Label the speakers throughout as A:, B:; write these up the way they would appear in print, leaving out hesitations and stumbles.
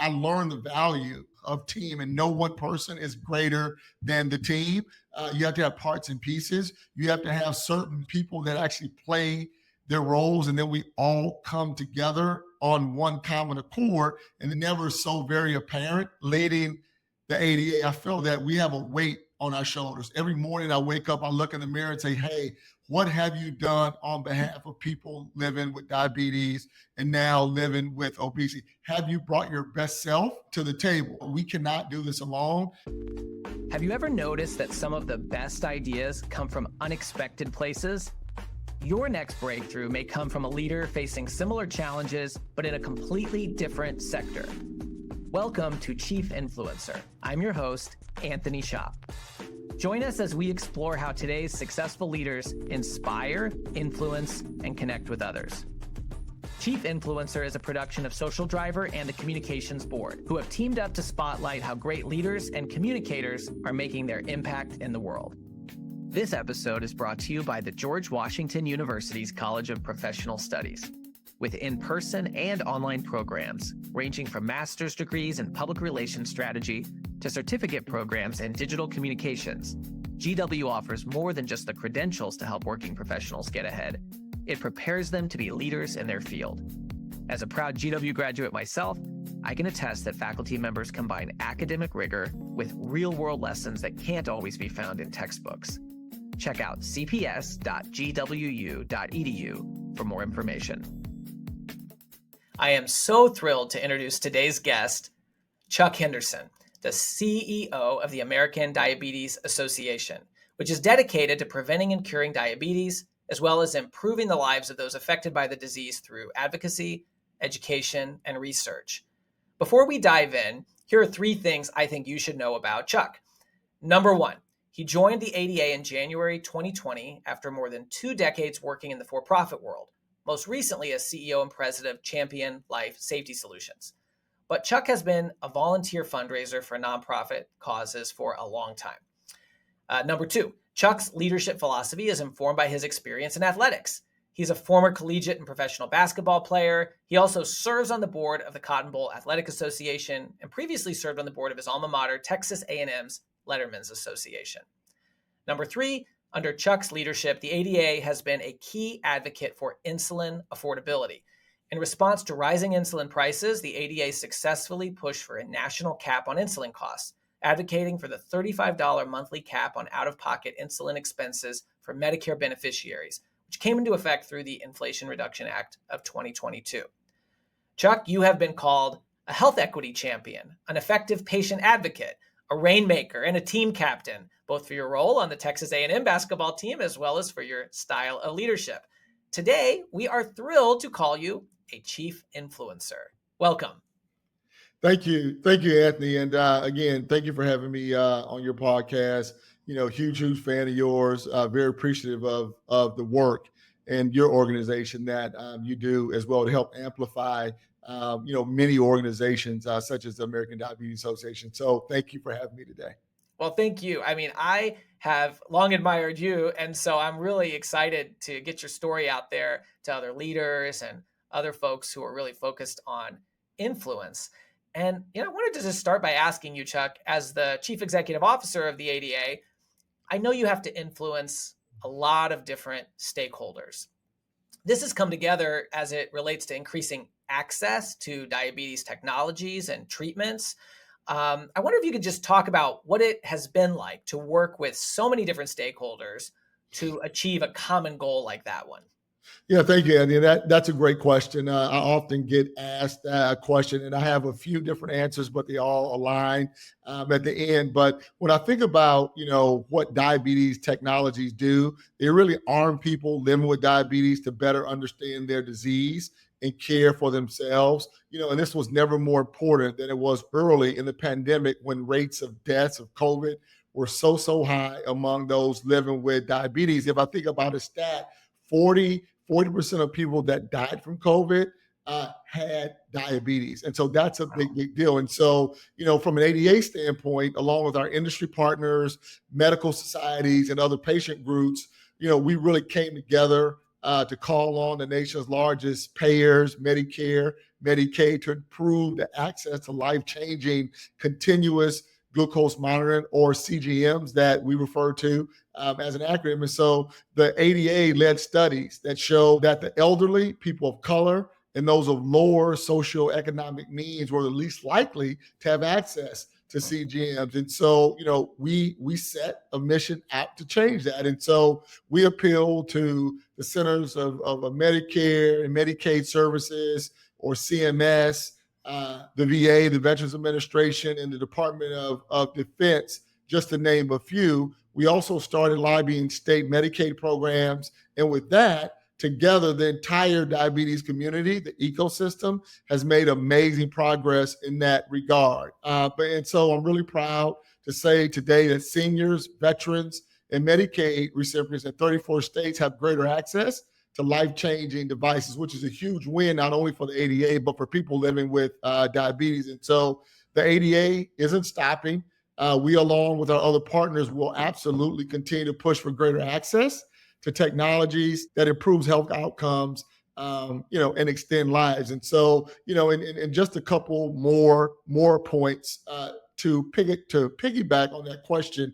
A: I learned the value of team, and no one person is greater than the team. You have to have parts and pieces. You have to have certain people that actually play their roles, and then we all come together on one common accord, and it never so very apparent. Leading the ADA, I feel that we have a weight on our shoulders. Every morning I wake up, I look in the mirror and say, hey, what have you done on behalf of people living with diabetes and now living with obesity? Have you brought your best self to the table? We cannot do this alone.
B: Have you ever noticed that some of the best ideas come from unexpected places? Your next breakthrough may come from a leader facing similar challenges, but in a completely different sector. Welcome to Chief Influencer. I'm your host, Anthony Shop. Join us as we explore how today's successful leaders inspire, influence, and connect with others. Chief Influencer is a production of Social Driver and the Communications Board, who have teamed up to spotlight how great leaders and communicators are making their impact in the world. This episode is brought to you by the George Washington University's College of Professional Studies. With in-person and online programs, ranging from master's degrees in public relations strategy to certificate programs in digital communications, GW offers more than just the credentials to help working professionals get ahead. It prepares them to be leaders in their field. As a proud GW graduate myself, I can attest that faculty members combine academic rigor with real-world lessons that can't always be found in textbooks. Check out cps.gwu.edu for more information. I am so thrilled to introduce today's guest, Chuck Henderson, the CEO of the American Diabetes Association, which is dedicated to preventing and curing diabetes, as well as improving the lives of those affected by the disease through advocacy, education, and research. Before we dive in, here are 3 things I think you should know about Chuck. Number 1, he joined the ADA in January 2020 after more than 2 decades working in the for-profit world, most recently as CEO and president of Champion Life Safety Solutions. But Chuck has been a volunteer fundraiser for nonprofit causes for a long time. Number 2, Chuck's leadership philosophy is informed by his experience in athletics. He's a former collegiate and professional basketball player. He also serves on the board of the Cotton Bowl Athletic Association and previously served on the board of his alma mater, Texas A&M's Letterman's Association. Number 3, under Chuck's leadership, the ADA has been a key advocate for insulin affordability. In response to rising insulin prices, the ADA successfully pushed for a national cap on insulin costs, advocating for the $35 monthly cap on out-of-pocket insulin expenses for Medicare beneficiaries, which came into effect through the Inflation Reduction Act of 2022. Chuck, you have been called a health equity champion, an effective patient advocate, a rainmaker, and a team captain, both for your role on the Texas A&M basketball team as well as for your style of leadership. Today, we are thrilled to call you a chief influencer. Welcome.
A: Thank you, Anthony. And again, thank you for having me on your podcast. Huge fan of yours. Very appreciative of the work and your organization that you do as well to help amplify, many organizations such as the American Diabetes Association. So thank you for having me today.
B: Well, thank you. I mean, I have long admired you, and so I'm really excited to get your story out there to other leaders and other folks who are really focused on influence. And, I wanted to just start by asking you, Chuck, as the chief executive officer of the ADA, I know you have to influence a lot of different stakeholders. This has come together as it relates to increasing access to diabetes technologies and treatments. I wonder if you could just talk about what it has been like to work with so many different stakeholders to achieve a common goal like that one.
A: Yeah, thank you, Andy. That's a great question. I often get asked that question, and I have a few different answers, but they all align at the end. But when I think about, what diabetes technologies do, they really arm people living with diabetes to better understand their disease and care for themselves. And this was never more important than it was early in the pandemic when rates of deaths of COVID were so high among those living with diabetes. If I think about a stat, 40% of people that died from COVID had diabetes. And so that's a big deal. And so, from an ADA standpoint, along with our industry partners, medical societies, and other patient groups, we really came together to call on the nation's largest payers, Medicare, Medicaid, to improve the access to life-changing continuous glucose monitoring, or CGMs, that we refer to as an acronym. And so the ADA led studies that show that the elderly, people of color, and those of lower socioeconomic means were the least likely to have access to CGMs. And so, we set a mission out to change that. And so we appeal to the Centers of Medicare and Medicaid Services, or CMS, the VA, the Veterans Administration, and the Department of Defense, just to name a few. We also started lobbying state Medicaid programs. And with that, together, the entire diabetes community, the ecosystem, has made amazing progress in that regard. And so I'm really proud to say today that seniors, veterans, and Medicaid recipients in 34 states have greater access to life-changing devices, which is a huge win, not only for the ADA, but for people living with diabetes. And so the ADA isn't stopping. We, along with our other partners, will absolutely continue to push for greater access to technologies that improves health outcomes, and extend lives. And so, and just a couple more points to piggyback on that question.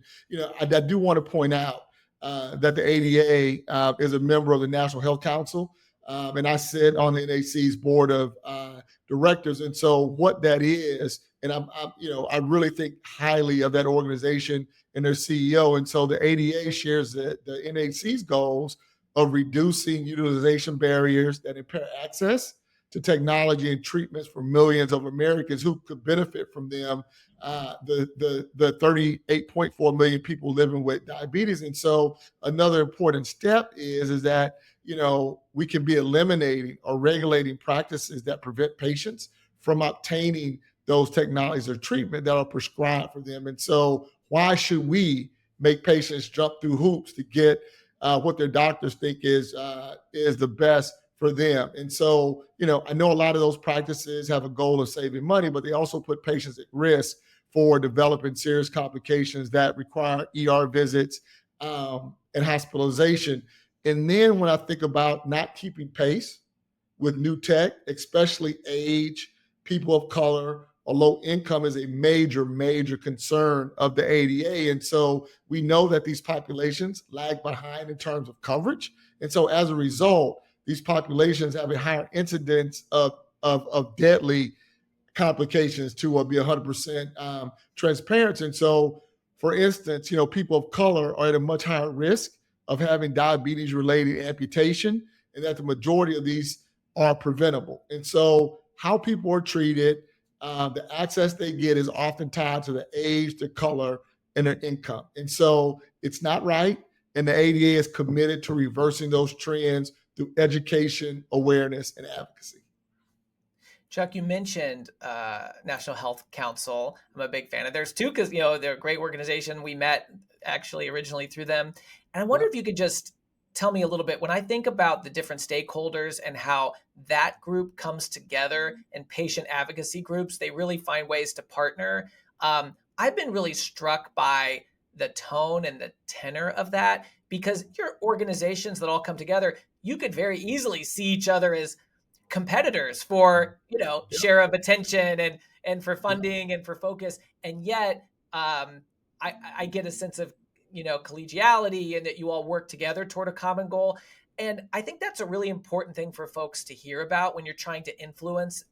A: I do want to point out that the ADA is a member of the National Health Council, and I sit on the NHC's board of directors. And so, what that is, and I really think highly of that organization and their CEO. And so, the ADA shares the NHC's goals of reducing utilization barriers that impair access to technology and treatments for millions of Americans who could benefit from them. The 38.4 million people living with diabetes. And so another important step is that, we can be eliminating or regulating practices that prevent patients from obtaining those technologies or treatment that are prescribed for them. And so why should we make patients jump through hoops to get what their doctors think is the best for them? And so, I know a lot of those practices have a goal of saving money, but they also put patients at risk for developing serious complications that require ER visits and hospitalization. And then when I think about not keeping pace with new tech, especially age, people of color, or low income, is a major, major concern of the ADA. And so we know that these populations lag behind in terms of coverage. And so as a result, these populations have a higher incidence of deadly complications, to be 100% transparent. And so, for instance, people of color are at a much higher risk of having diabetes-related amputation, and that the majority of these are preventable. And so how people are treated, the access they get, is often tied to the age, the color, and their income. And so it's not right. And the ADA is committed to reversing those trends through education, awareness, and advocacy.
B: Chuck, you mentioned National Health Council. I'm a big fan of theirs too, because they're a great organization. We met actually originally through them. And I wonder if you could just tell me a little bit, when I think about the different stakeholders and how that group comes together, and patient advocacy groups, they really find ways to partner. I've been really struck by the tone and the tenor of that, because your organizations that all come together, you could very easily see each other as competitors for share of attention and for funding and for focus, and yet I get a sense of collegiality, and that you all work together toward a common goal. And I think that's a really important thing for folks to hear about when you're trying to influence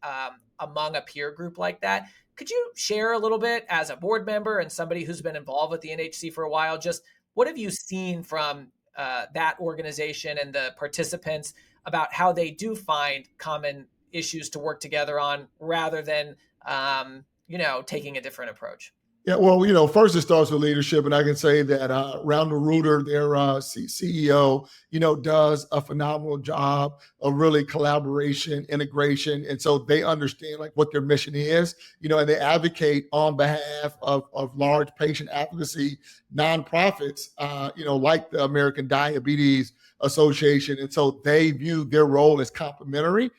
B: among a peer group like that. Could you share a little bit, as a board member and somebody who's been involved with the NHC for a while, just what have you seen from that organization and the participants about how they do find common issues to work together on, rather than, taking a different approach?
A: Yeah, well, first it starts with leadership, and I can say that Rhonda Reuter, their CEO, does a phenomenal job of really collaboration, integration, and so they understand what their mission is, and they advocate on behalf of large patient advocacy nonprofits, like the American Diabetes Association, and so they view their role as complementary,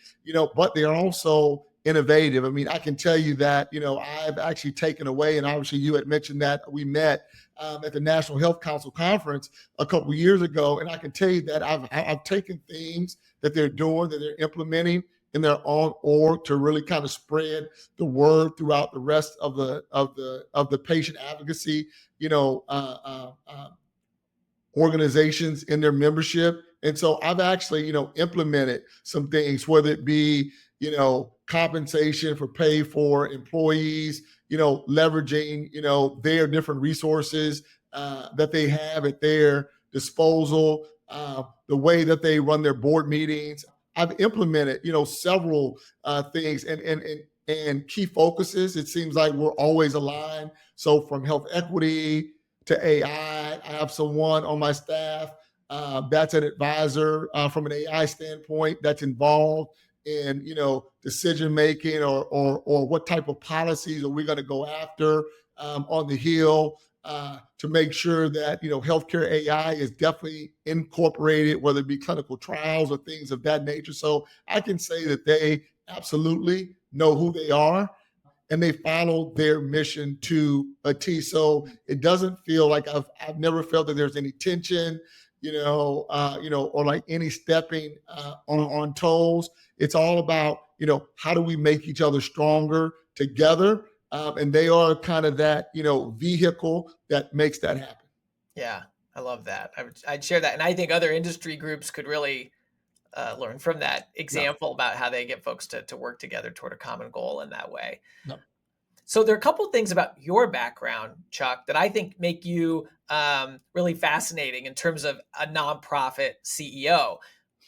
A: but they are also innovative. I mean, I can tell you that, I've actually taken away, and obviously you had mentioned that we met at the National Health Council conference a couple of years ago, and I can tell you that I've taken things that they're doing, that they're implementing in their own org to really kind of spread the word throughout the rest of the patient advocacy, you know, organizations in their membership. And so I've actually, implemented some things, whether it be, compensation for pay for employees, leveraging, their different resources that they have at their disposal, the way that they run their board meetings. I've implemented, several things and key focuses. It seems like we're always aligned. So from health equity to AI, I have someone on my staff that's an advisor from an AI standpoint that's involved in decision making or what type of policies are we going to go after on the Hill to make sure that healthcare AI is definitely incorporated, whether it be clinical trials or things of that nature. So I can say that they absolutely know who they are and they follow their mission to a T. So it doesn't feel like I've never felt that there's any tension, or like any stepping on toes. It's all about, how do we make each other stronger together? And they are kind of that, vehicle that makes that happen.
B: Yeah, I love that. I'd share that. And I think other industry groups could really learn from that example about how they get folks to work together toward a common goal in that way.
A: No.
B: So there are a couple of things about your background, Chuck, that I think make you really fascinating in terms of a nonprofit CEO.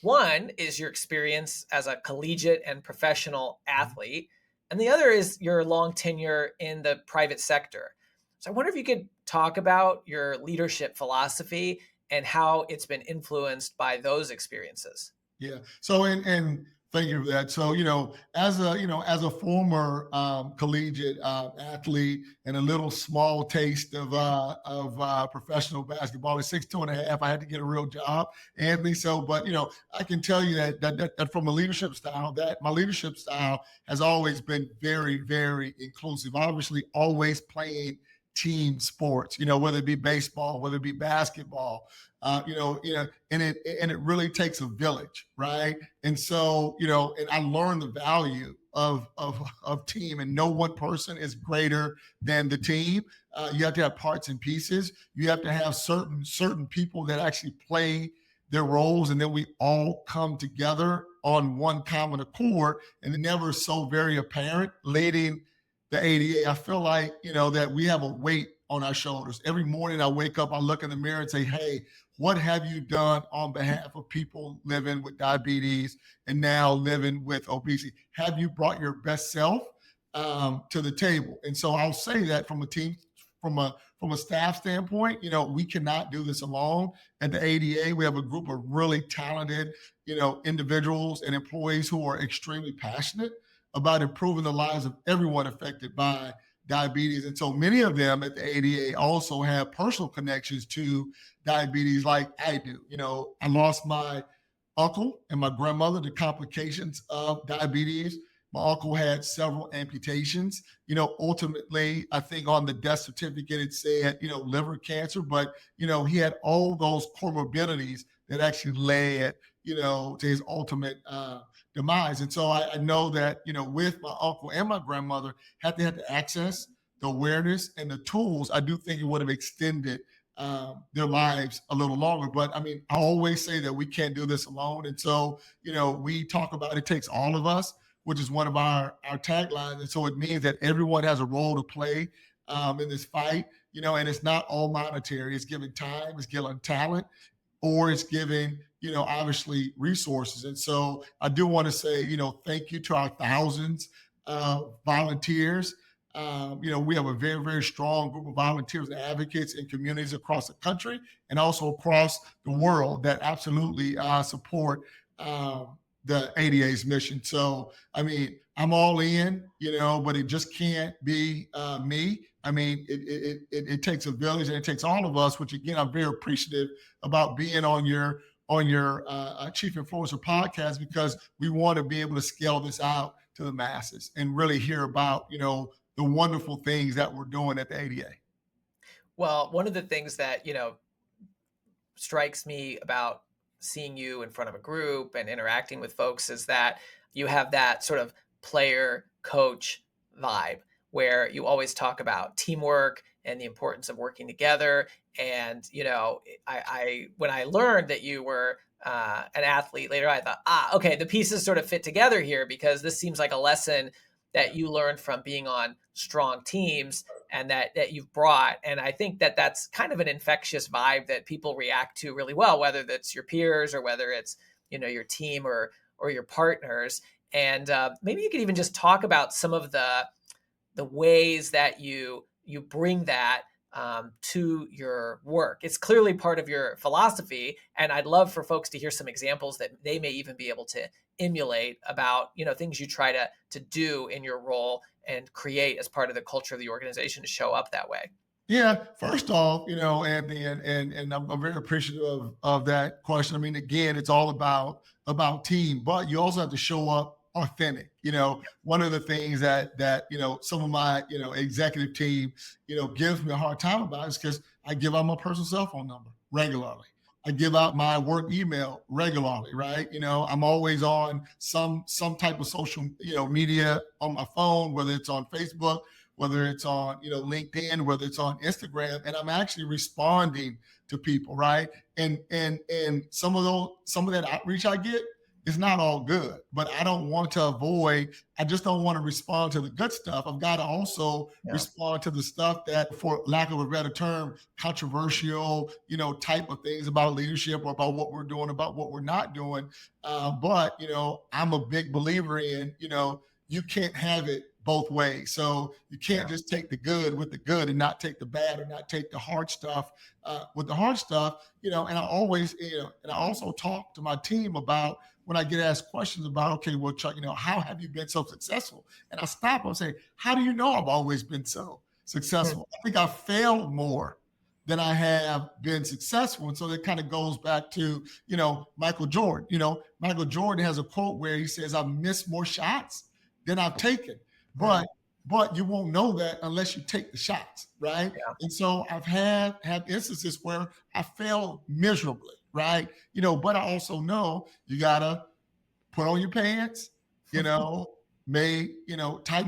B: One is your experience as a collegiate and professional athlete, and the other is your long tenure in the private sector. So I wonder if you could talk about your leadership philosophy and how it's been influenced by those experiences.
A: Yeah. So, and thank you for that. So, as a former collegiate athlete and a little small taste of professional basketball at 6'2.5", I had to get a real job, Anthony. So, but I can tell you that from a leadership style, that my leadership style has always been very, very inclusive. Obviously, always playing team sports, whether it be baseball, whether it be basketball, and it really takes a village, right? And so, and I learned the value of team, and no one person is greater than the team. You have to have parts and pieces. You have to have certain people that actually play their roles, and then we all come together on one common accord, and it never so very apparent leading the ADA. I feel like, that we have a weight on our shoulders. Every morning I wake up, I look in the mirror and say, hey, what have you done on behalf of people living with diabetes and now living with obesity? Have you brought your best self to the table? And so I'll say that from a team, from a staff standpoint, we cannot do this alone. At the ADA, we have a group of really talented, individuals and employees who are extremely passionate about improving the lives of everyone affected by diabetes. And so many of them at the ADA also have personal connections to diabetes like I do. I lost my uncle and my grandmother to complications of diabetes. My uncle had several amputations. Ultimately, I think on the death certificate, it said, liver cancer, but, he had all those comorbidities that actually led, to his ultimate demise. And so I know that, with my uncle and my grandmother, had they had the access, the awareness, and the tools, I do think it would have extended their lives a little longer. But I mean, I always say that we can't do this alone. And so, we talk about it takes all of us, which is one of our taglines. And so it means that everyone has a role to play in this fight, and it's not all monetary. It's giving time, it's giving talent, or it's giving, obviously resources. And so I do want to say, thank you to our thousands of volunteers. We have a very, very strong group of volunteers and advocates in communities across the country and also across the world that absolutely support the ADA's mission. So, I mean, I'm all in, but it just can't be me. I mean, it takes a village and it takes all of us, which again, I'm very appreciative about being on your Chief Influencer podcast, because we want to be able to scale this out to the masses and really hear about, the wonderful things that we're doing at the ADA.
B: Well, one of the things that, strikes me about seeing you in front of a group and interacting with folks is that you have that sort of player coach vibe where you always talk about teamwork and the importance of working together. And, I when I learned that you were an athlete later, I thought, okay, the pieces sort of fit together here because this seems like a lesson that you learned from being on strong teams and that you've brought. And I think that that's kind of an infectious vibe that people react to really well, whether that's your peers or whether it's, your team or your partners. And maybe you could even just talk about some of the ways that you bring that to your work. It's clearly part of your philosophy, and I'd love for folks to hear some examples that they may even be able to emulate about things you try to do in your role and create as part of the culture of the organization to show up that way.
A: Yeah, first off, Anthony, and I'm very appreciative of that question. I mean, again, it's all about team, but you also have to show up authentic. One of the things that some of my executive team gives me a hard time about is because I give out my personal cell phone number regularly. I give out my work email regularly, right? I'm always on some type of social media on my phone, whether it's on Facebook, whether it's on LinkedIn, whether it's on Instagram, and I'm actually responding to people, right? And some of that outreach I get is not all good, but I don't want to avoid. I just don't want to respond to the good stuff. I've got to also respond to the stuff that, for lack of a better term, controversial, type of things about leadership or about what we're doing, about what we're not doing. But I'm a big believer in, you can't have it both ways. So you can't just take the good with the good and not take the bad or not take the hard stuff with the hard stuff, and I always, and I also talk to my team about when I get asked questions about, okay, well, Chuck, how have you been so successful? And I stop and say, how do you know I've always been so successful? I think I've failed more than I have been successful. And so that kind of goes back to, Michael Jordan. Michael Jordan has a quote where he says, I've missed more shots than I've taken. But you won't know that unless you take the shots, right?
B: Yeah.
A: And so I've had instances where I failed miserably, right? But I also know you gotta put on your pants, tighten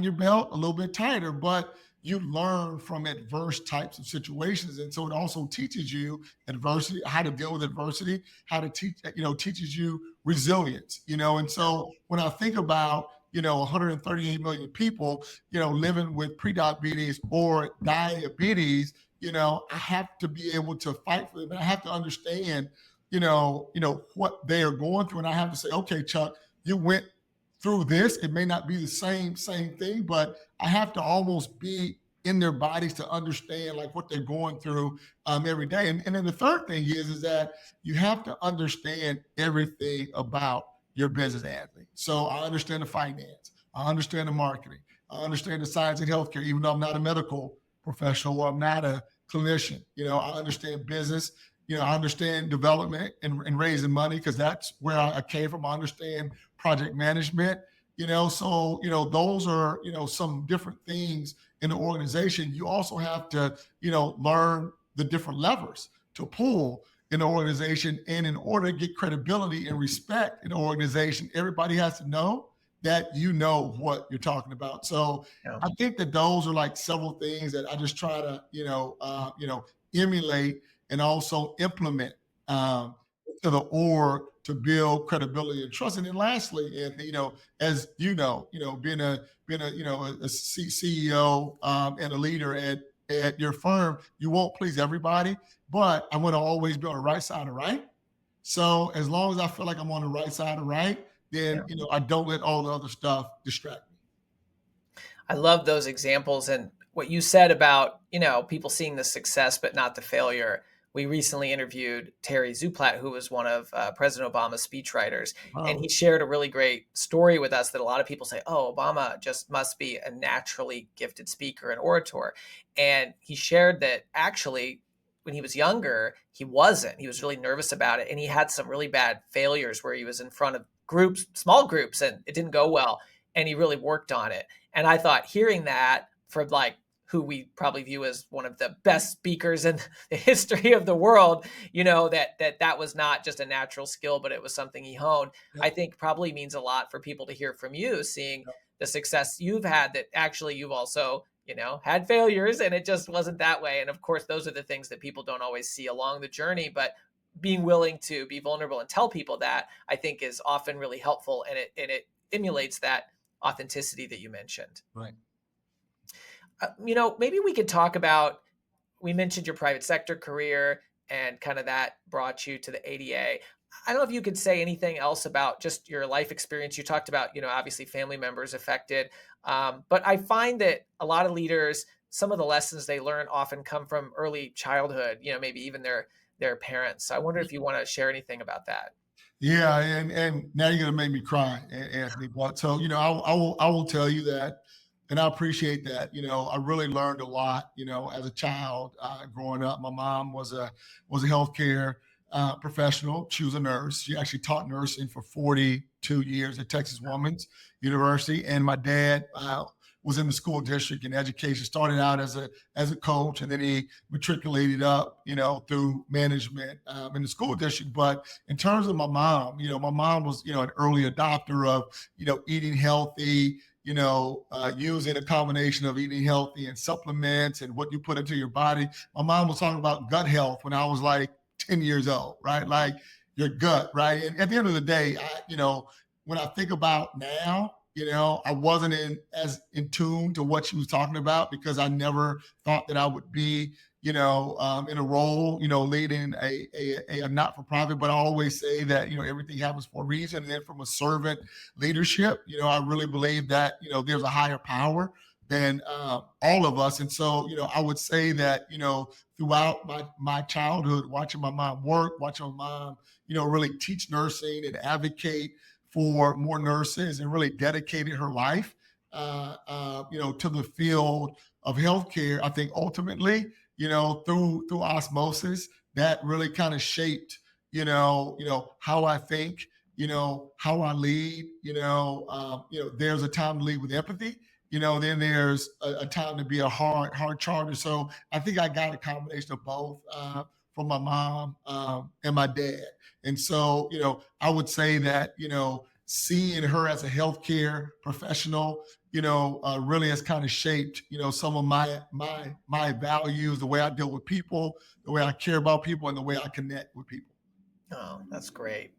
A: your belt a little bit tighter, but you learn from adverse types of situations. And so it also teaches you adversity, how to deal with adversity, how to teaches you resilience, and so when I think about 138 million people, living with pre-diabetes or diabetes, I have to be able to fight for them. And I have to understand, what they are going through. And I have to say, okay, Chuck, you went through this. It may not be the same thing, but I have to almost be in their bodies to understand like what they're going through every day. And then the third thing is that you have to understand everything about your business, Anthony. So I understand the finance, I understand the marketing, I understand the science and healthcare, even though I'm not a medical professional or I'm not a clinician. I understand business. I understand development and raising money because that's where I came from. I understand project management. So those are some different things in the organization. You also have to learn the different levers to pull in the organization. And in order to get credibility and respect in the organization, everybody has to know that you know what you're talking about. So I think that those are like several things that I just try to, emulate and also implement to the org to build credibility and trust. And then lastly, Anthony, as being a CEO and a leader at your firm, you won't please everybody, but I'm going to always be on the right side of right. So as long as I feel like I'm on the right side of right, then I don't let all the other stuff distract me.
B: I love those examples and what you said about, people seeing the success but not the failure. We recently interviewed Terry Zuplat, who was one of President Obama's speechwriters, and he shared a really great story with us that a lot of people say, oh, Obama just must be a naturally gifted speaker and orator. And he shared that actually when he was younger, he wasn't. He was really nervous about it. And he had some really bad failures where he was in front of groups, small groups, and it didn't go well. and he really worked on it. And I thought hearing that from like who we probably view as one of the best speakers in the history of the world, that was not just a natural skill, but it was something he honed,
A: Yep.
B: I think probably means a lot for people to hear from you, seeing
A: Yep.
B: the success you've had, that actually you've also, had failures and it just wasn't that way. And of course, those are the things that people don't always see along the journey, but being willing to be vulnerable and tell people that, I think, is often really helpful, and it emulates that authenticity that you mentioned.
A: Right.
B: Maybe we could talk about, we mentioned your private sector career and kind of that brought you to the ADA. I don't know if you could say anything else about just your life experience. You talked about, obviously family members affected. But I find that a lot of leaders, some of the lessons they learn often come from early childhood, maybe even their parents. So I wonder if you want to share anything about that.
A: Yeah, and now you're gonna make me cry, Anthony. But so I will tell you that, and I appreciate that. I really learned a lot. As a child, growing up, my mom was a healthcare professional. She was a nurse. She actually taught nursing for 42 years at Texas Woman's University, and my dad was in the school district in education. Started out as a coach, and then he matriculated up, through management in the school district. But in terms of my mom was, an early adopter of, eating healthy, using a combination of eating healthy and supplements and what you put into your body. My mom was talking about gut health when I was like 10 years old, right? Like your gut, right? And at the end of the day, when I think about now, I wasn't as in tune to what she was talking about because I never thought that I would be, in a role, leading a not-for-profit. But I always say that, everything happens for a reason. And then from a servant leadership, I really believe that, there's a higher power than all of us. And so, I would say that, throughout my childhood, watching my mom work, watching my mom, really teach nursing and advocate for more nurses, and really dedicated her life, to the field of healthcare. I think ultimately, through osmosis, that really kind of shaped, how I think, how I lead. There's a time to lead with empathy. Then there's a time to be a hard charger. So I think I got a combination of both from my mom and my dad. And so, I would say that, seeing her as a healthcare professional, really has kind of shaped, some of my values, the way I deal with people, the way I care about people, and the way I connect with people.
B: Oh, that's great.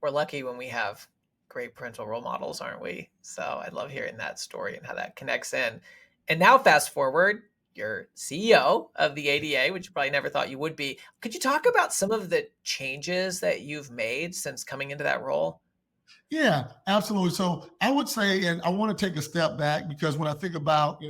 B: We're lucky when we have great parental role models, aren't we? So I love hearing that story and how that connects in. And now fast forward, you're CEO of the ADA, which you probably never thought you would be. Could you talk about some of the changes that you've made since coming into that role?
A: Yeah, absolutely. So I would say, and I want to take a step back because when I think about,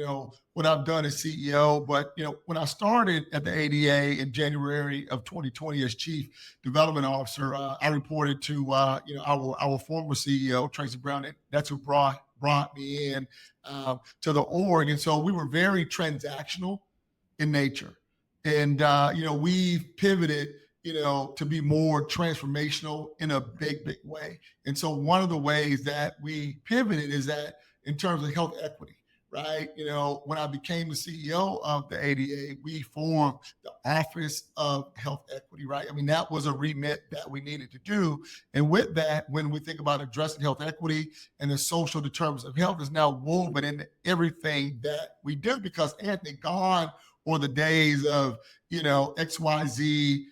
A: what I've done as CEO, but, when I started at the ADA in January of 2020 as Chief Development Officer, I reported to, our former CEO, Tracy Brown. And that's who brought me in to the org. And so we were very transactional in nature. And, we've pivoted, to be more transformational in a big way. And so one of the ways that we pivoted is that in terms of health equity, right? When I became the CEO of the ADA, we formed the Office of Health Equity, right? I mean, that was a remit that we needed to do. And with that, when we think about addressing health equity and the social determinants of health is now woven into everything that we do, because Anthony, gone or the days of, XYZ,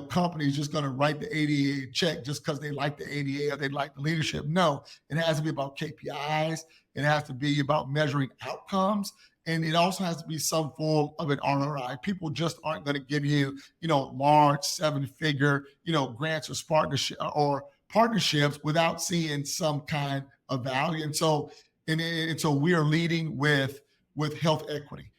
A: companies just going to write the ADA check just because they like the ADA or they like the leadership. No, it has to be about KPIs. It has to be about measuring outcomes. And it also has to be some form of an ROI. People just aren't going to give you, large 7-figure, grants or partnerships without seeing some kind of value. And so, and so we are leading with health equity.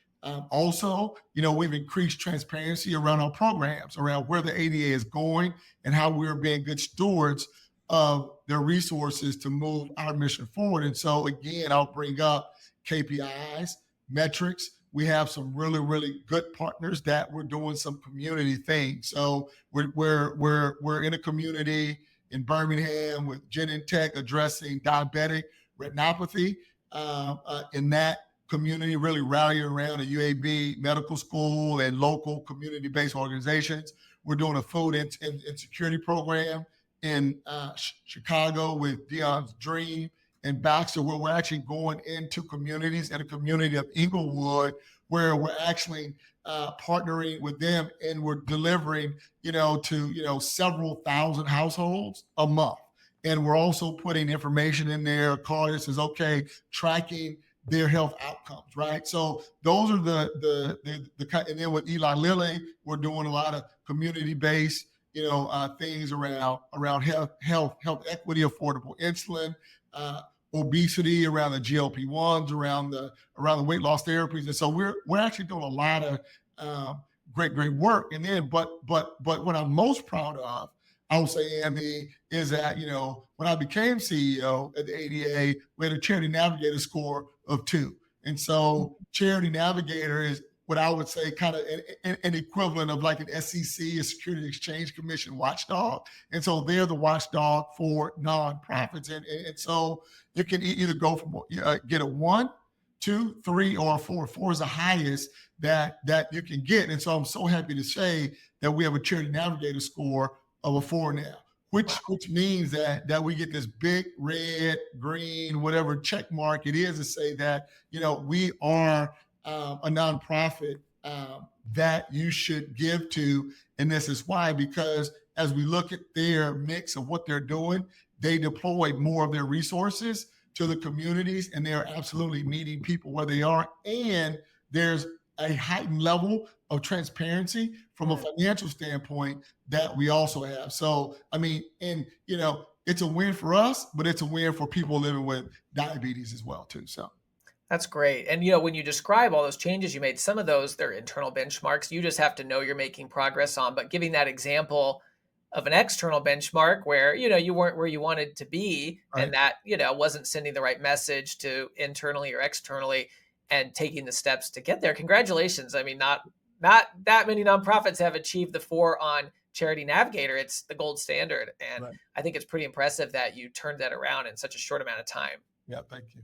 A: Also, we've increased transparency around our programs, around where the ADA is going and how we're being good stewards of their resources to move our mission forward. And so, again, I'll bring up KPIs, metrics. We have some really good partners that we're doing some community things. So we're in a community in Birmingham with Genentech addressing diabetic retinopathy. in that community, really rallying around the UAB medical school and local community-based organizations. We're doing a food insecurity program in Chicago with Dion's Dream and Baxter, where we're actually going into communities in a community of Inglewood, where we're actually partnering with them and we're delivering, to several thousand households a month. And we're also putting information in there, a card that says, okay, tracking their health outcomes, right? So those are the kind. And then with Eli Lilly, we're doing a lot of community-based, things around health equity, affordable insulin, obesity, around the GLP-1s, around the weight loss therapies. And so we're actually doing a lot of great work. And then, but what I'm most proud of, I would say, Andy, is that, when I became CEO at the ADA, we had a Charity Navigator score of 2. And so Charity Navigator is what I would say kind of an equivalent of like an SEC, a Securities Exchange Commission watchdog. And so they're the watchdog for nonprofits. And so you can either go from get a 1, 2, 3, or a 4. 4 is the highest that you can get. And so I'm so happy to say that we have a Charity Navigator score of a 4 now, which means that we get this big red, green, whatever check mark it is to say that, we are a nonprofit that you should give to. And this is why, because as we look at their mix of what they're doing, they deploy more of their resources to the communities, and they're absolutely meeting people where they are. And there's a heightened level of transparency from a financial standpoint that we also have. So, I mean, and, it's a win for us, but it's a win for people living with diabetes as well, too. So.
B: That's great. And, when you describe all those changes you made, some of those, they're internal benchmarks. You just have to know you're making progress on. But giving that example of an external benchmark where, you weren't where you wanted to be, right, and that, wasn't sending the right message to internally or externally, and taking the steps to get there. Congratulations. I mean, not that many nonprofits have achieved the 4 on Charity Navigator. It's the gold standard. And right, I think it's pretty impressive that you turned that around in such a short amount of time.
A: Yeah, thank you.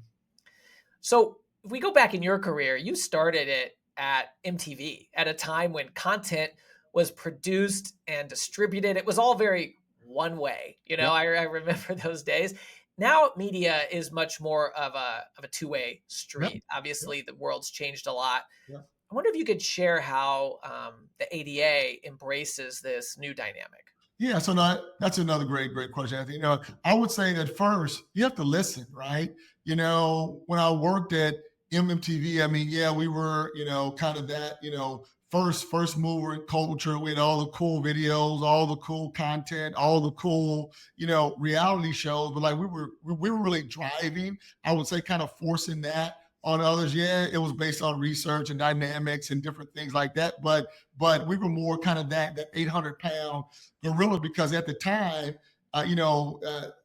B: So if we go back in your career, you started it at MTV at a time when content was produced and distributed. It was all very one way. Yep. I remember those days. Now media is much more of a two-way street. Yep. Obviously, yep, the world's changed a lot. Yep. I wonder if you could share how the ADA embraces this new dynamic.
A: Yeah, so that's another great question. I think, I would say that first you have to listen, right? When I worked at MMTV, I mean, yeah, we were, kind of that, first mover in culture. We had all the cool videos, all the cool content, all the cool, reality shows. But like we were really driving, I would say, kind of forcing that on others. Yeah, it was based on research and dynamics and different things like that. But we were more kind of that 800-pound gorilla, because at the time,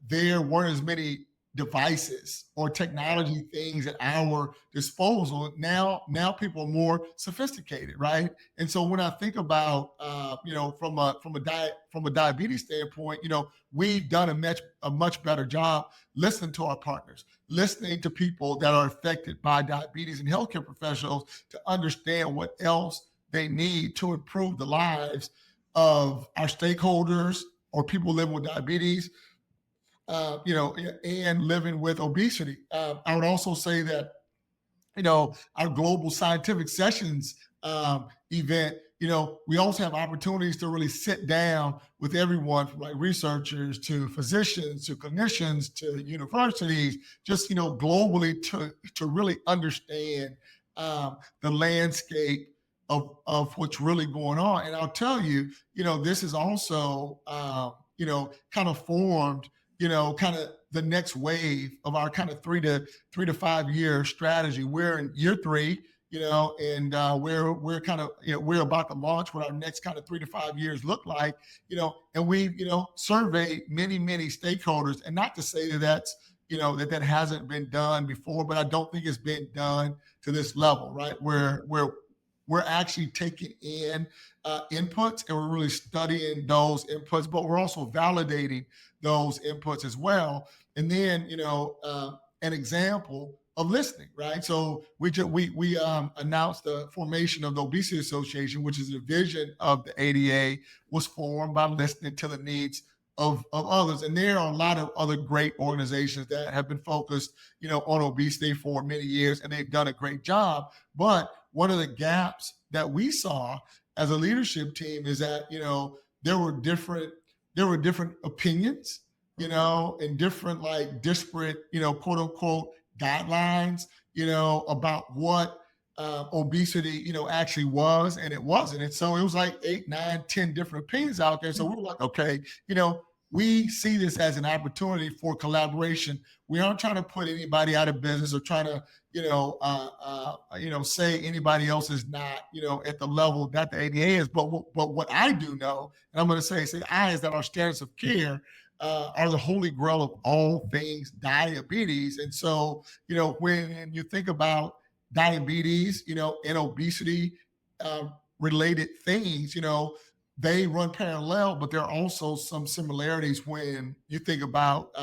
A: there weren't as many devices or technology things at our disposal. Now people are more sophisticated, right? And so when I think about from a diabetes standpoint, we've done a much better job listening to our partners, listening to people that are affected by diabetes, and healthcare professionals to understand what else they need to improve the lives of our stakeholders or people living with diabetes, and living with obesity. I would also say that, our global scientific sessions event, we also have opportunities to really sit down with everyone, from like researchers to physicians to clinicians to universities, just, globally to really understand the landscape of what's really going on. And I'll tell you, this is also, kind of formed, kind of the next wave of our kind of 3 to 5 year strategy. We're in year 3, and we're kind of, we're about to launch what our next kind of 3 to 5 years look like, and we've, surveyed many stakeholders. And not to say that that's, that hasn't been done before, but I don't think it's been done to this level, right? Where we're actually taking in inputs, and we're really studying those inputs, but we're also validating those inputs as well. And then, an example of listening, right? So we announced the formation of the Obesity Association, which is a division of the ADA, was formed by listening to the needs of others. And there are a lot of other great organizations that have been focused, on obesity for many years, and they've done a great job. But one of the gaps that we saw as a leadership team is that, there were different opinions, and different like disparate, quote unquote guidelines, about what obesity, actually was and it wasn't. And so it was like 8, 9, 10 different opinions out there. So we were like, okay, we see this as an opportunity for collaboration. We aren't trying to put anybody out of business or trying to, say anybody else is not, at the level that the ADA is. But what I do know, and I'm going to say I, is that our standards of care are the holy grail of all things diabetes. And so, when you think about diabetes, and obesity related things, they run parallel, but there are also some similarities when you think about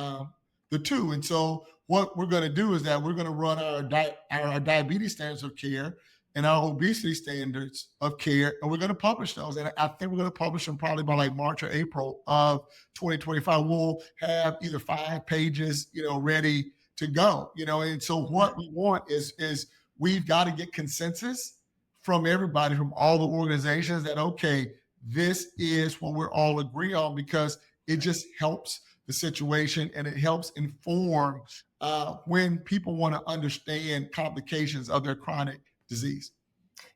A: the two. And so, what we're going to do is that we're going to run our diabetes standards of care and our obesity standards of care, and we're going to publish those. And I think we're going to publish them probably by like March or April of 2025. We'll have either 5 pages, ready to go. And so what we want is we've got to get consensus from everybody, from all the organizations, that okay, this is what we're all agree on, because it just helps the situation and it helps inform when people want to understand complications of their chronic disease.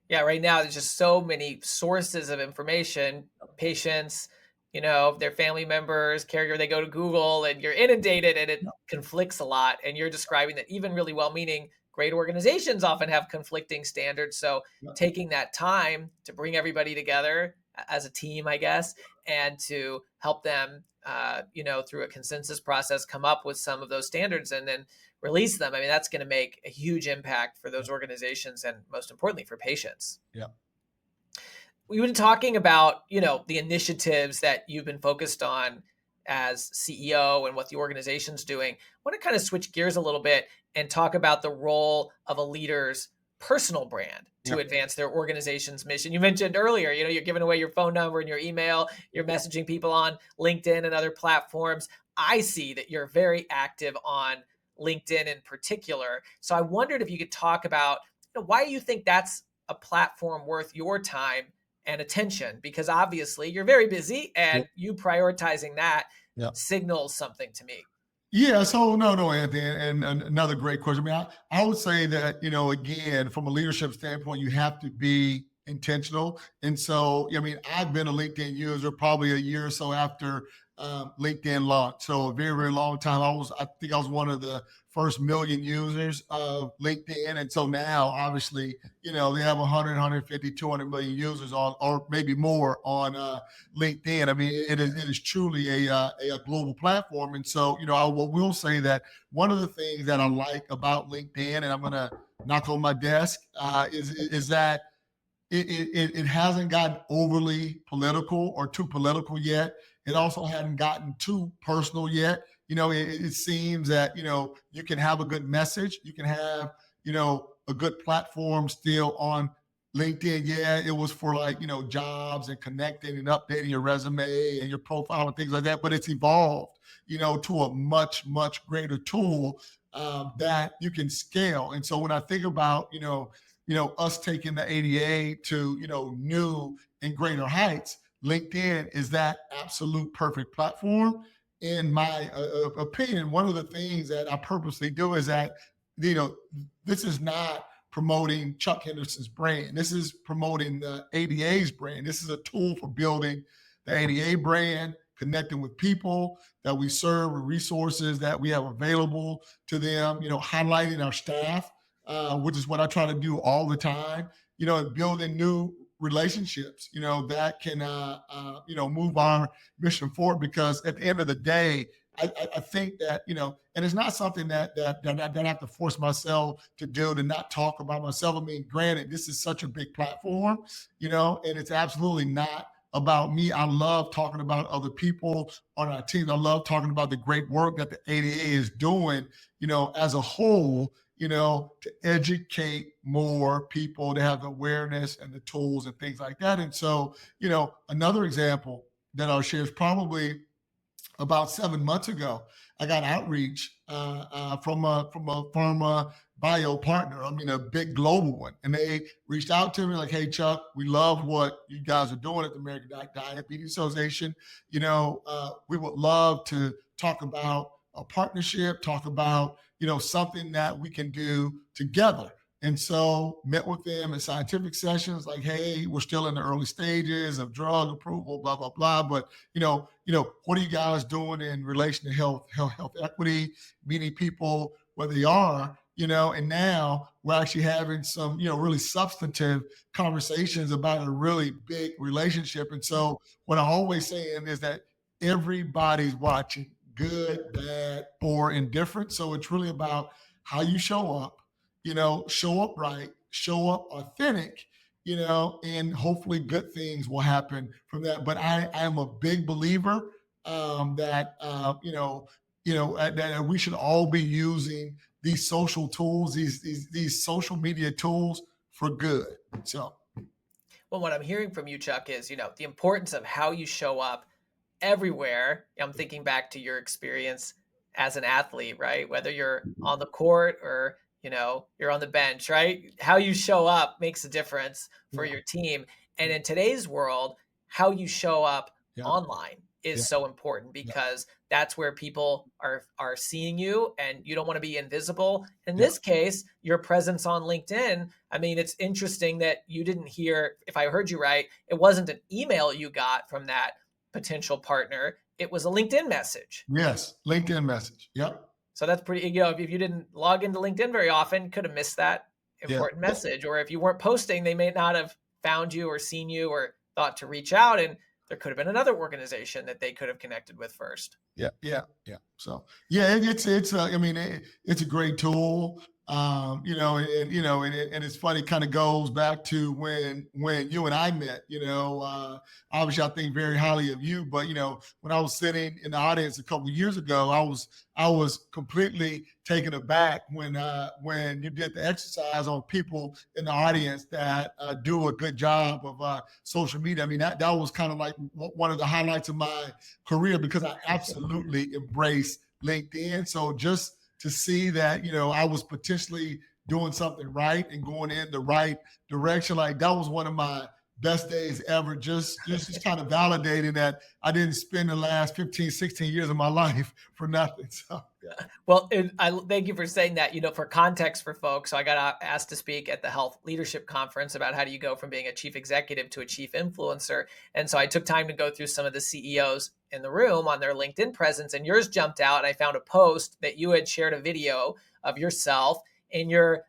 B: Yeah, right now there's just so many sources of information. Patients, their family members, caregiver, they go to Google and you're inundated and it conflicts a lot. And you're describing that even really well-meaning great organizations often have conflicting standards. So taking that time to bring everybody together as a team, I guess, and to help them, through a consensus process, come up with some of those standards and then release them. I mean, that's going to make a huge impact for those organizations and most importantly for patients.
A: Yeah.
B: We've been talking about, the initiatives that you've been focused on as CEO and what the organization's doing. I want to kind of switch gears a little bit and talk about the role of a leader's personal brand to advance their organization's mission. You mentioned earlier, you're giving away your phone number and your email, you're messaging people on LinkedIn and other platforms. I see that you're very active on LinkedIn in particular. So I wondered if you could talk about why you think that's a platform worth your time and attention, because obviously you're very busy and you prioritizing that signals something to me.
A: Yeah, so no, Anthony, and another great question. I mean, I would say that, again, from a leadership standpoint, you have to be intentional. And so, I've been a LinkedIn user probably a year or so after LinkedIn launched. So a very, very long time. I think I was one of the first million users of LinkedIn. And so now, obviously, they have 100, 150, 200 million users on, or maybe more on LinkedIn. I mean, it is truly a global platform. And so, I will say that one of the things that I like about LinkedIn, and I'm going to knock on my desk, is that it hasn't gotten overly political or too political yet. It also hadn't gotten too personal yet. It seems that, you can have a good message. You can have, a good platform still on LinkedIn. Yeah, it was for like, jobs and connecting and updating your resume and your profile and things like that. But it's evolved, to a much, much greater tool that you can scale. And so when I think about, us taking the ADA to, new and greater heights, LinkedIn is that absolute perfect platform. In my opinion, one of the things that I purposely do is that, this is not promoting Chuck Henderson's brand. This is promoting the ADA's brand. This is a tool for building the ADA brand, connecting with people that we serve, with resources that we have available to them, highlighting our staff, which is what I try to do all the time, and building new relationships, that can, move our mission forward. Because at the end of the day, I think that, and it's not something that I have to force myself to do, to not talk about myself. I mean, granted, this is such a big platform, and it's absolutely not about me. I love talking about other people on our team. I love talking about the great work that the ADA is doing, as a whole, to educate more people to have the awareness and the tools and things like that. And so, another example that I'll share is probably about 7 months ago, I got outreach from a pharma bio partner. I mean, a big global one, and they reached out to me like, "Hey, Chuck, we love what you guys are doing at the American Diabetes Association. We would love to talk about a partnership, talk about something that we can do together." And so met with them in scientific sessions, like, "Hey, we're still in the early stages of drug approval, blah blah blah, but what are you guys doing in relation to health equity, meeting people where they are, and now we're actually having some, really substantive conversations about a really big relationship." And so what I always say is that everybody's watching, good, bad, or indifferent. So it's really about how you show up right, show up authentic, and hopefully good things will happen from that. But I am a big believer that that we should all be using these social tools, these social media tools for good. So
B: Well, what I'm hearing from you, Chuck, is, the importance of how you show up everywhere. I'm thinking back to your experience as an athlete, right? Whether you're on the court or, you're on the bench, right? How you show up makes a difference for
A: yeah,
B: your team. And in today's world, how you show up
A: yeah,
B: online is
A: yeah,
B: so important
A: yeah,
B: because that's where people are seeing you and you don't want to be invisible. In
A: yeah,
B: this case, your presence on LinkedIn. I mean, it's interesting that you didn't hear, if I heard you right, it wasn't an email you got from that potential partner. It was a LinkedIn message.
A: yes, LinkedIn message. Yep.
B: So that's pretty, if you didn't log into LinkedIn very often, you could have missed that
A: Yeah.
B: important message. Or if you weren't posting, they may not have found you or seen you or thought to reach out. And there could have been another organization that they could have connected with first.
A: Yeah, yeah, yeah. So yeah, it's I mean, it's a great tool. And it's funny. Kind of goes back to when you and I met. Obviously, I think very highly of you. But when I was sitting in the audience a couple of years ago, I was completely taken aback when you did the exercise on people in the audience that do a good job of social media. I mean, that was kind of like one of the highlights of my career because I absolutely embrace LinkedIn. So just to see that, I was potentially doing something right and going in the right direction, like that was one of my best days ever. Just kind of validating that I didn't spend the last 15, 16 years of my life for nothing. So yeah.
B: Well, I thank you for saying that. For context for folks, so I got asked to speak at the Health Leadership Conference about how do you go from being a chief executive to a chief influencer. And so I took time to go through some of the CEOs in the room on their LinkedIn presence, and yours jumped out. And I found a post that you had shared a video of yourself in your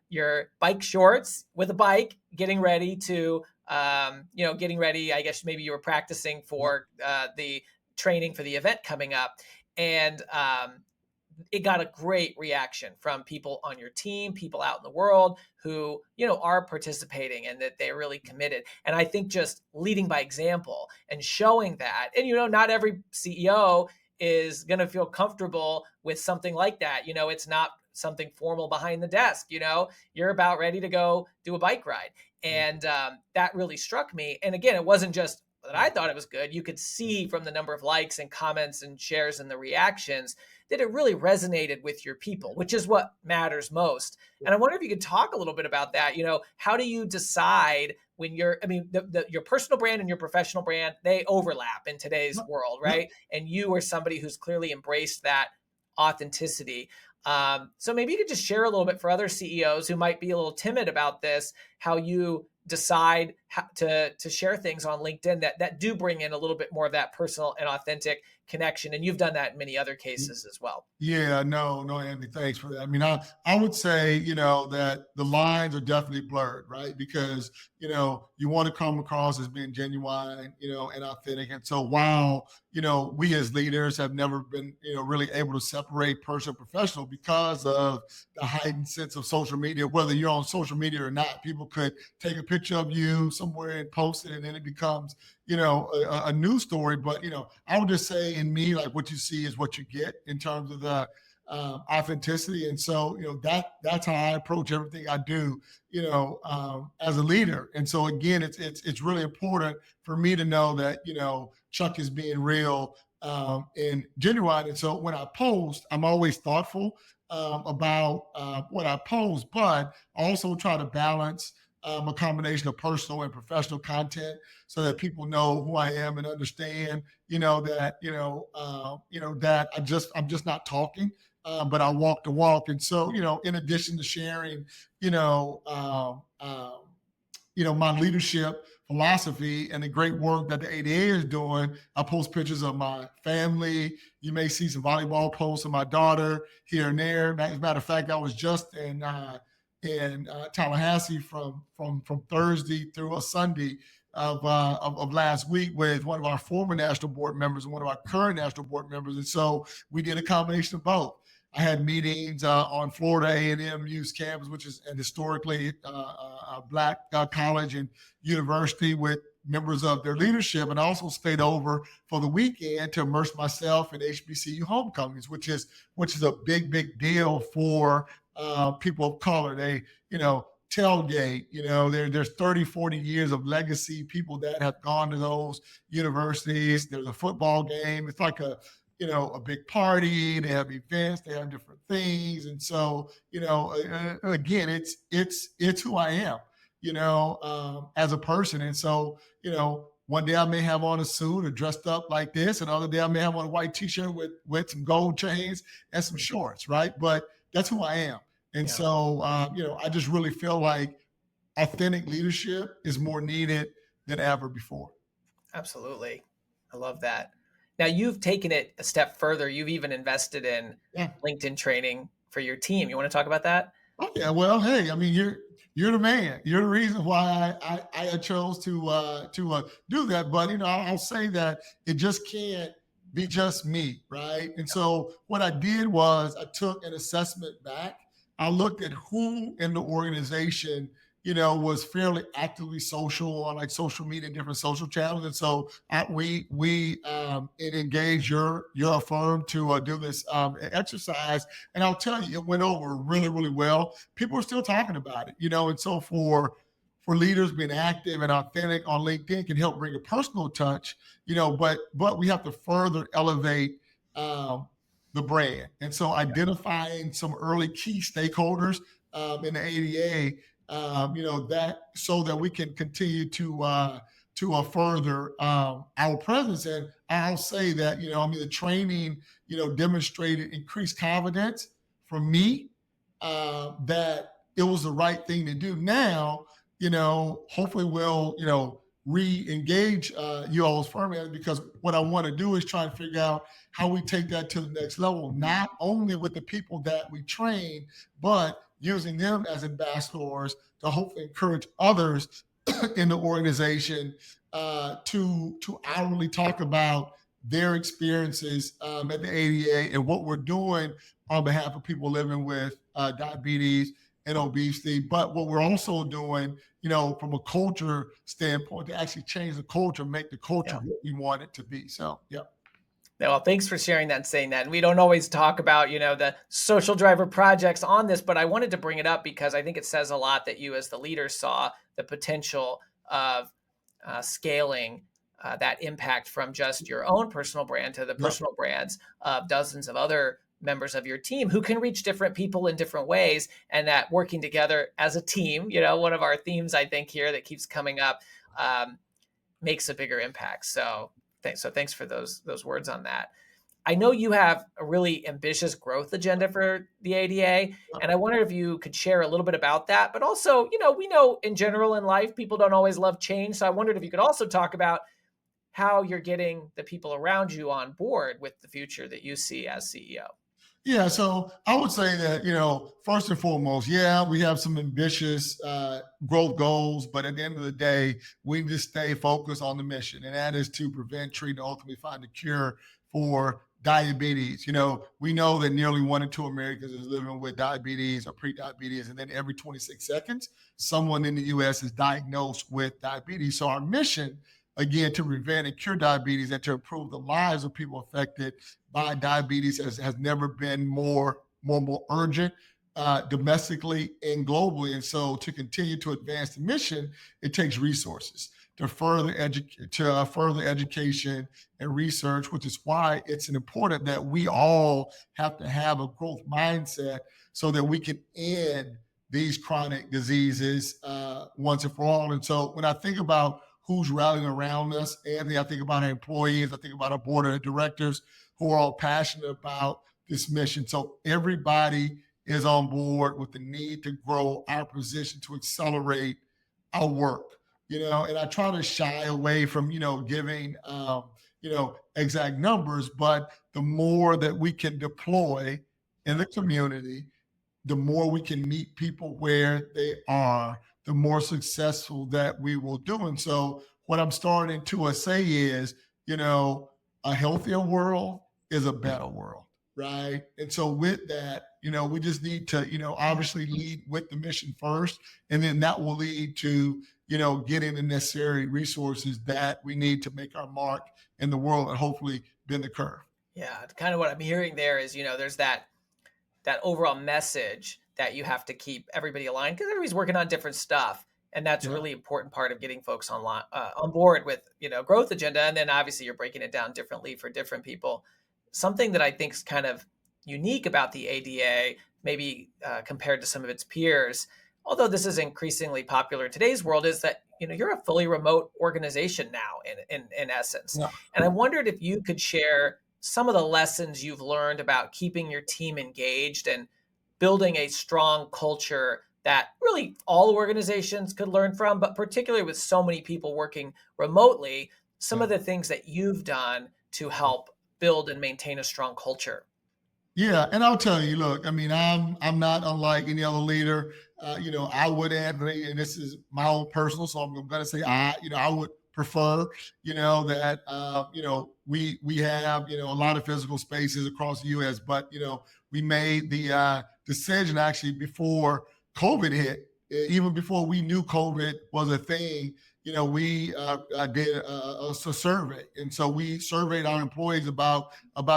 B: bike shorts with a bike, getting ready to, getting ready. I guess maybe you were practicing for the training for the event coming up, and it got a great reaction from people on your team, people out in the world who, are participating and that they're really committed. And I think just leading by example and showing that, and, not every CEO is going to feel comfortable with something like that. It's not something formal behind the desk. You're about ready to go do a bike ride. And that really struck me. And again, it wasn't just that I thought it was good. You could see from the number of likes and comments and shares and the reactions that it really resonated with your people, which is what matters most. And I wonder if you could talk a little bit about that. How do you decide when your personal brand and your professional brand, they overlap in today's world, right? And you are somebody who's clearly embraced that authenticity. So maybe you could just share a little bit for other CEOs who might be a little timid about this, how you decide how to share things on LinkedIn that do bring in a little bit more of that personal and authentic connection. And you've done that in many other cases as well.
A: Yeah, no, Andy, thanks for that. I mean, I would say, that the lines are definitely blurred, right? Because, you want to come across as being genuine, and authentic. And so while, we as leaders have never been, really able to separate personal and professional because of the heightened sense of social media, whether you're on social media or not, people could take a picture of you somewhere and post it, and then it becomes, a news story. But, I would just say in me, like what you see is what you get in terms of the authenticity. And so, that's how I approach everything I do, as a leader. And so again, it's really important for me to know that, Chuck is being real and genuine. And so when I post, I'm always thoughtful about what I post, but I also try to balance a combination of personal and professional content so that people know who I am and understand, that I'm just not talking, but I walk the walk. And so, in addition to sharing, you know, my leadership philosophy and the great work that the ADA is doing, I post pictures of my family. You may see some volleyball posts of my daughter here and there. As a matter of fact, I was just in Tallahassee from Thursday through a Sunday of last week with one of our former national board members and one of our current national board members. And so we did a combination of both. I had meetings on Florida A&M U's campus, which is an historically a Black college and university, with members of their leadership, and also stayed over for the weekend to immerse myself in HBCU homecomings, which is a big deal for people of color. They, tailgate, there's 30, 40 years of legacy, people that have gone to those universities. There's a football game. It's like a big party. They have events, they have different things. And so, again, it's who I am, as a person. And so, one day I may have on a suit or dressed up like this, and other day I may have on a white t-shirt with some gold chains and some shorts, right? But that's who I am. And so, I just really feel like authentic leadership is more needed than ever before.
B: Absolutely. I love that. Now, you've taken it a step further. You've even invested in LinkedIn training for your team. You want to talk about that?
A: Oh yeah. Well, hey, I mean, you're the man. You're the reason why I chose to do that. But I'll say that it just can't be just me, right? And so what I did was I took an assessment back. I looked at who in the organization was fairly actively social on like social media and different social channels. And so we engaged your firm to do this exercise. And I'll tell you, it went over really, really well. People are still talking about it, and so for leaders, being active and authentic on LinkedIn can help bring a personal touch, but we have to further elevate the brand. And so identifying some early key stakeholders in the ADA, that so that we can continue to further our presence. And I'll say that, the training, demonstrated increased confidence for me that it was the right thing to do. Now, hopefully we'll, re-engage you all's firm, because what I want to do is try and figure out how we take that to the next level, not only with the people that we train, but using them as ambassadors to hopefully encourage others in the organization to hourly talk about their experiences at the ADA and what we're doing on behalf of people living with diabetes and obesity, but what we're also doing, from a culture standpoint, to actually change the culture, make the culture what we want it to be. So, yeah.
B: Well, thanks for sharing that and saying that. And we don't always talk about, the social driver projects on this, but I wanted to bring it up because I think it says a lot that you as the leader saw the potential of scaling that impact from just your own personal brand to the personal brands of dozens of other members of your team who can reach different people in different ways, and that working together as a team, one of our themes, I think, here that keeps coming up, makes a bigger impact. So thanks for those words on that. I know you have a really ambitious growth agenda for the ADA, and I wonder if you could share a little bit about that. But also, we know in general in life, people don't always love change. So I wondered if you could also talk about how you're getting the people around you on board with the future that you see as CEO.
A: Yeah, so I would say that, first and foremost, we have some ambitious growth goals, but at the end of the day, we just stay focused on the mission, and that is to prevent, treat, and ultimately find a cure for diabetes. We know that nearly 1 in 2 Americans is living with diabetes or pre-diabetes, and then every 26 seconds, someone in the U.S. is diagnosed with diabetes. So our mission again, to prevent and cure diabetes and to improve the lives of people affected by diabetes has never been more urgent domestically and globally. And so to continue to advance the mission, it takes resources to further education and research, which is why it's important that we all have to have a growth mindset so that we can end these chronic diseases once and for all. And so when I think about who's rallying around us, Anthony, I think about our employees, I think about our board of directors who are all passionate about this mission. So everybody is on board with the need to grow our position to accelerate our work. And I try to shy away from giving exact numbers, but the more that we can deploy in the community, the more we can meet people where they are, the more successful that we will do. And so what I'm starting to say is, a healthier world is a better world, right? And so with that, we just need to, obviously lead with the mission first, and then that will lead to, getting the necessary resources that we need to make our mark in the world and hopefully bend the curve.
B: Yeah, kind of what I'm hearing there is, there's that overall message that you have to keep everybody aligned because everybody's working on different stuff. And that's a really important part of getting folks on board with, growth agenda. And then obviously you're breaking it down differently for different people. Something that I think is kind of unique about the ADA, maybe compared to some of its peers, although this is increasingly popular in today's world, is that, you're a fully remote organization now in essence.
A: Yeah.
B: And I wondered if you could share some of the lessons you've learned about keeping your team engaged and building a strong culture that really all organizations could learn from, but particularly with so many people working remotely, some of the things that you've done to help build and maintain a strong culture.
A: Yeah, and I'll tell you, look, I mean, I'm not unlike any other leader. I would, Anthony, and this is my own personal, so I'm going to say I would prefer, that we have a lot of physical spaces across the U.S., but we made the decision actually before COVID hit, even before we knew COVID was a thing. We did a survey, and so we surveyed our employees about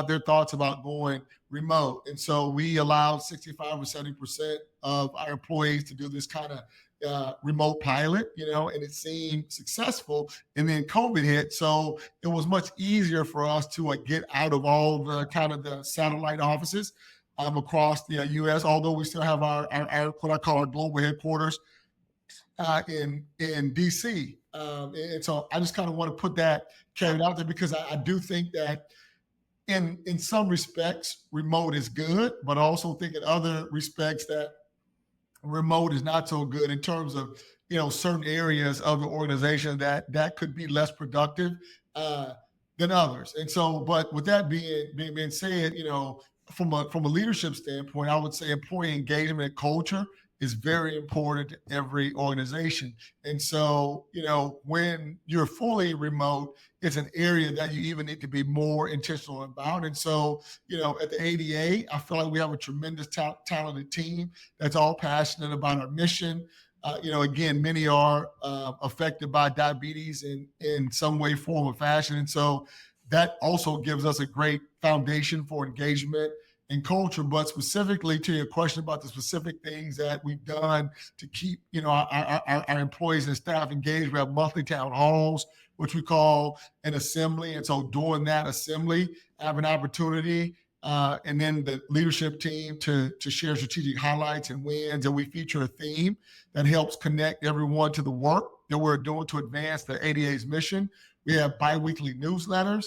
A: their thoughts about going remote, and so we allowed 65 or 70% of our employees to do this kind of remote pilot, and it seemed successful. And then COVID hit, so it was much easier for us to get out of all the kind of the satellite offices across the U.S. Although we still have our what I call our global headquarters in DC, and so I just kind of want to put that caveat out there because I do think that in some respects remote is good, but I also think in other respects that remote is not so good in terms of certain areas of the organization that could be less productive than others. And so, but with that being said, from a leadership standpoint, I would say employee engagement and culture is very important to every organization. And so, when you're fully remote, it's an area that you even need to be more intentional about. And so, at the ADA, I feel like we have a tremendous talented team that's all passionate about our mission. Again, many are affected by diabetes in some way, form, or fashion. And so that also gives us a great foundation for engagement and culture. But specifically to your question about the specific things that we've done to keep, our employees and staff engaged, we have monthly town halls, which we call an assembly. And so during that assembly, I have an opportunity and then the leadership team to share strategic highlights and wins. And we feature a theme that helps connect everyone to the work that we're doing to advance the ADA's mission. We have biweekly newsletters.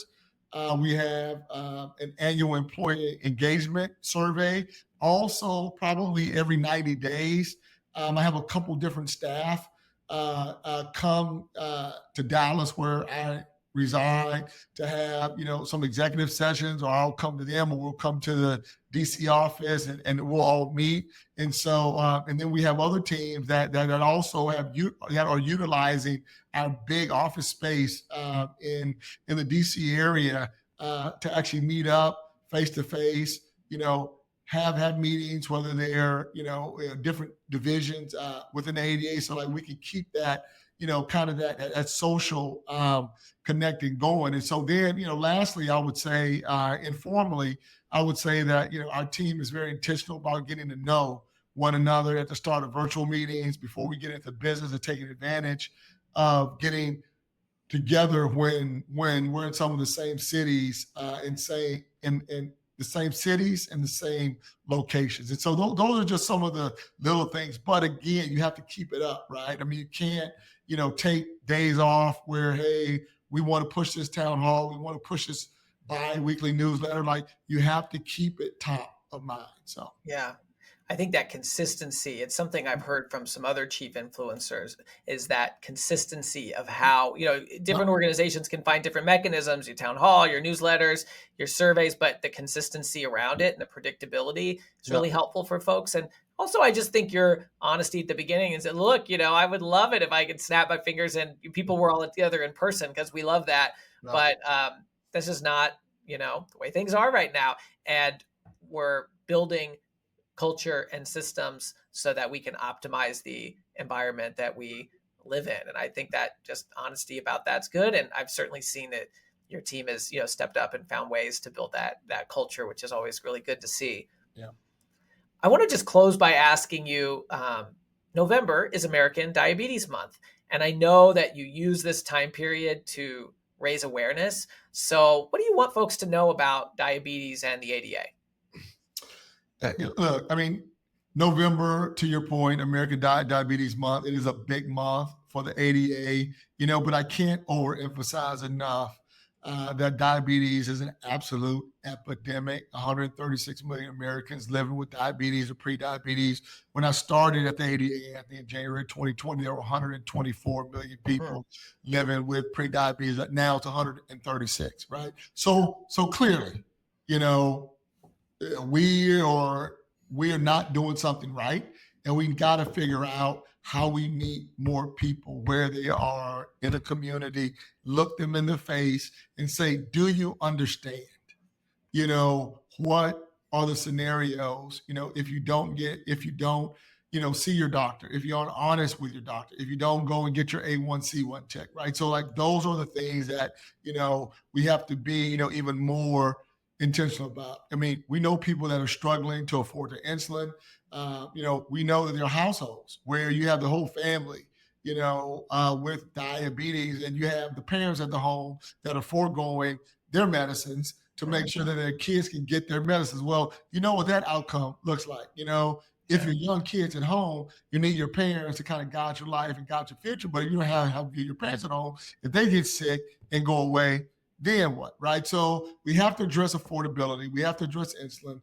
A: We have an annual employee engagement survey. Also, probably every 90 days, I have a couple different staff come to Dallas where I reside to have, some executive sessions, or I'll come to them, or we'll come to the DC office and we'll all meet. And so, and then we have other teams that also that are utilizing our big office space in the DC area to actually meet up face to face, have meetings, whether they're, different divisions within the ADA. So like we can keep that kind of that social connecting going. And so then, lastly, I would say informally, I would say that, our team is very intentional about getting to know one another at the start of virtual meetings before we get into business and taking advantage of getting together when we're in some of the same cities and say in the same cities and the same locations. And so those are just some of the little things. But again, you have to keep it up, right? I mean, you can't, take days off where, hey, we want to push this town hall, we want to push this bi-weekly newsletter. Like you have to keep it top of mind. So
B: Yeah. I think that consistency, it's something I've heard from some other chief influencers, is that consistency of how, different organizations can find different mechanisms, your town hall, your newsletters, your surveys, but the consistency around it and the predictability is
A: yeah,
B: really helpful for folks. And also, I just think your honesty at the beginning and said, look, I would love it if I could snap my fingers and people were all together in person because we love that.
A: yeah,
B: But this is not, the way things are right now. And we're building culture and systems so that we can optimize the environment that we live in. And I think that just honesty about that's good. And I've certainly seen that your team has, stepped up and found ways to build that culture, which is always really good to see.
A: yeah.
B: I want to just close by asking you, November is American Diabetes Month. And I know that you use this time period to raise awareness. So what do you want folks to know about diabetes and the ADA?
A: Look, I mean, November, to your point, American Diabetes Month, it is a big month for the ADA, but I can't overemphasize enough that diabetes is an absolute epidemic. 136 million Americans living with diabetes or pre-diabetes. When I started at the ADA, I think in January 2020, there were 124 million people living with pre-diabetes. Now it's 136, right? So clearly, you know, we are not doing something right, and we got to figure out how we meet more people where they are in the community, look them in the face and say, do you understand, what are the scenarios, if you don't, see your doctor, if you aren't honest with your doctor, if you don't go and get your A1C1 check, right? So like those are the things that, we have to be, even more intentional about. I mean, we know people that are struggling to afford their insulin. We know that there are households where you have the whole family, with diabetes, and you have the parents at the home that are foregoing their medicines to make sure that their kids can get their medicines. Well, you know what that outcome looks like. If you're young kids at home, you need your parents to kind of guide your life and guide your future. But if you don't have your parents at home, if they get sick and go away, then what, right? So we have to address affordability. We have to address insulin.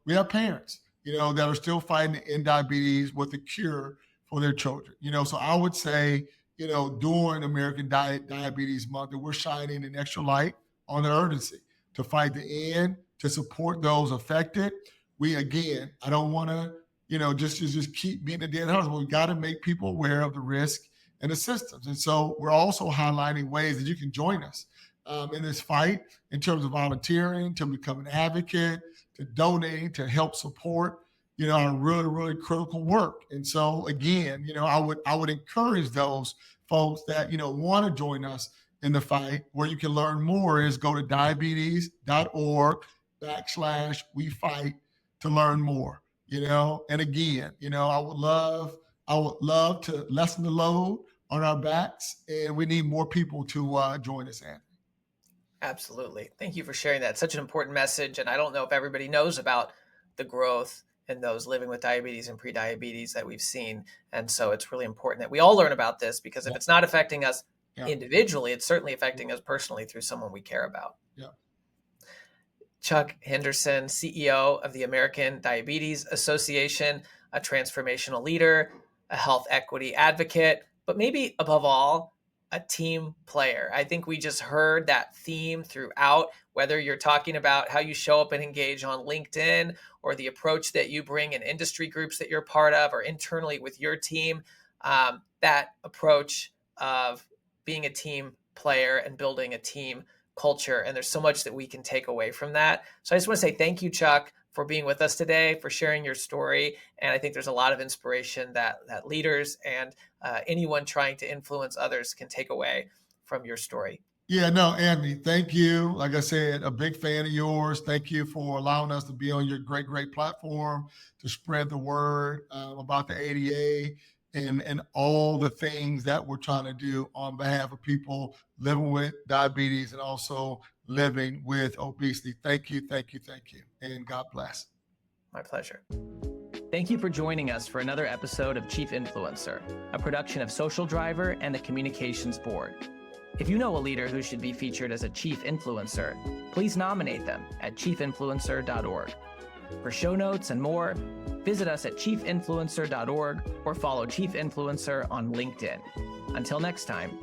A: We have parents, that are still fighting in diabetes with a cure for their children. So I would say, during American Diabetes Month, that we're shining an extra light on the urgency to fight the end, to support those affected. I don't want to, just keep beating the dead horse. But we got to make people aware of the risk and the systems. And so we're also highlighting ways that you can join us in this fight in terms of volunteering, to become an advocate, to donating, to help support, our really, really critical work. And so again, I would encourage those folks that, want to join us in the fight. Where you can learn more is go to diabetes.org/we fight to learn more, and again, I would love to lessen the load on our backs, and we need more people to join us, Anthony.
B: Absolutely. Thank you for sharing that. Such an important message. And I don't know if everybody knows about the growth in those living with diabetes and pre-diabetes that we've seen. And so it's really important that we all learn about this, because if it's not affecting us individually, it's certainly affecting us personally through someone we care about.
A: Yeah.
B: Chuck Henderson, CEO of the American Diabetes Association, a transformational leader, a health equity advocate, but maybe above all, a team player. I think we just heard that theme throughout, whether you're talking about how you show up and engage on LinkedIn, or the approach that you bring in industry groups that you're part of, or internally with your team, that approach of being a team player and building a team culture. And there's so much that we can take away from that. So I just want to say thank you, Chuck, for being with us today, for sharing your story. And I think there's a lot of inspiration that leaders and anyone trying to influence others can take away from your story.
A: Yeah, no, Andy, thank you. Like I said, a big fan of yours. Thank you for allowing us to be on your great platform to spread the word about the ADA and all the things that we're trying to do on behalf of people living with diabetes and also living with obesity. Thank you, and God bless.
B: My pleasure. Thank you for joining us for another episode of Chief Influencer, a production of Social Driver and the Communications Board. If you know a leader who should be featured as a chief influencer, please nominate them at chiefinfluencer.org. For show notes and more, visit us at chiefinfluencer.org or follow Chief Influencer on LinkedIn. Until next time,